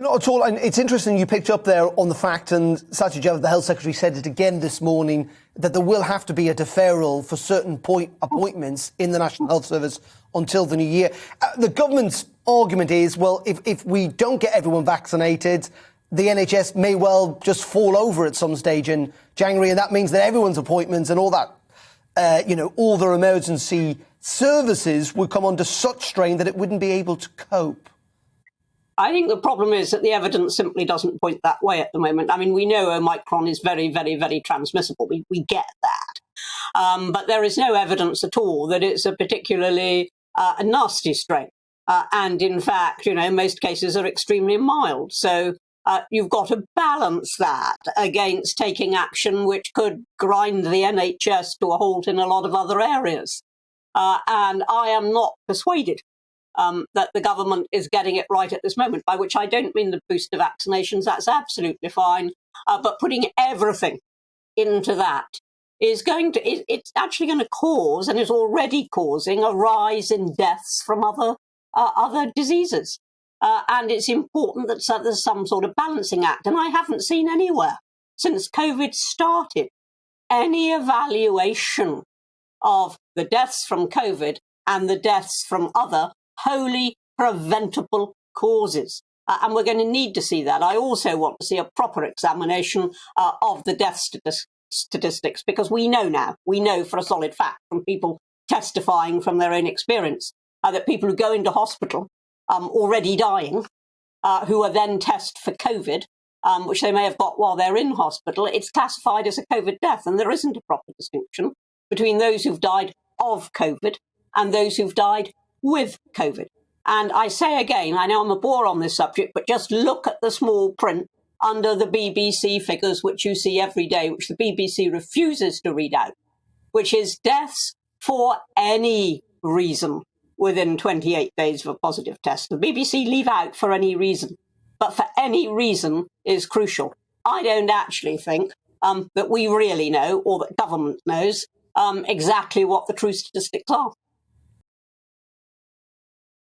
Not at all. And it's interesting you picked up there on the fact, and Sajid Javid, the Health Secretary, said it again this morning, that there will have to be a deferral for certain appointments in the National Health Service until the new year. The government's argument is, well, if we don't get everyone vaccinated, the NHS may well just fall over at some stage in January, and that means that everyone's appointments and all that, all their emergency services would come under such strain that it wouldn't be able to cope. I think the problem is that the evidence simply doesn't point that way at the moment. I mean, we know Omicron is very, very, very transmissible. We get that. But there is no evidence at all that it's a particularly a nasty strain. And in fact, most cases are extremely mild. So you've got to balance that against taking action which could grind the NHS to a halt in a lot of other areas. And I am not persuaded that the government is getting it right at this moment, by which I don't mean the booster vaccinations. That's absolutely fine. But putting everything into that is it's actually going to cause, and is already causing, a rise in deaths from other diseases. And it's important that there's some sort of balancing act. And I haven't seen anywhere since COVID started any evaluation of the deaths from COVID and the deaths from other wholly preventable causes. And we're going to need to see that. I also want to see a proper examination of the death statistics, because we know for a solid fact from people testifying from their own experience that people who go into hospital already dying, who are then tested for COVID, which they may have got while they're in hospital, it's classified as a COVID death. And there isn't a proper distinction between those who've died of COVID and those who've died with COVID. And I say again, I know I'm a bore on this subject, but just look at the small print under the BBC figures, which you see every day, which the BBC refuses to read out, which is deaths for any reason within 28 days of a positive test. The BBC leave out for any reason, but for any reason is crucial. I don't actually think that we really know, or that government knows, exactly what the true statistics are.